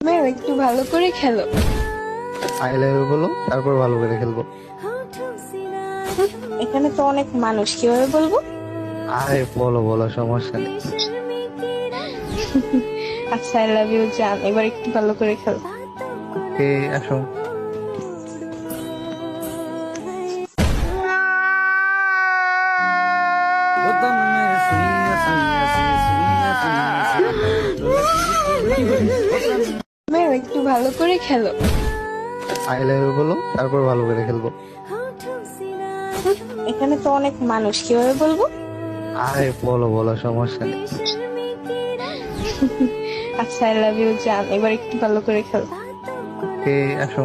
Ma'am একটু ভালো করে খেলো। আই লাভ ইউ বলো, তারপর ভালো করে খেলবো। এখানে তো অনেক মানুষ, কিভাবে বলবো? আরে বলো বলো, সমস্যা নেই। আচ্ছা, আই লাভ ইউ জান, এবার একটু ভালো করে খেলো। ওকে, আসো। बदन में सुइयां सुइयां सी सुइयां सुइयां सी लगी ম্যাম একটু ভালো করে খেলো। আই লাভ ইউ বলো, তারপর ভালো করে খেলবো। এখানে তো অনেক মানুষ, কিভাবে বলবো? আরে বলো বলো, সমস্যা নেই। আচ্ছা, আই লাভ ইউ জান, এবার একটু ভালো করে খেলো। ওকে, আসো।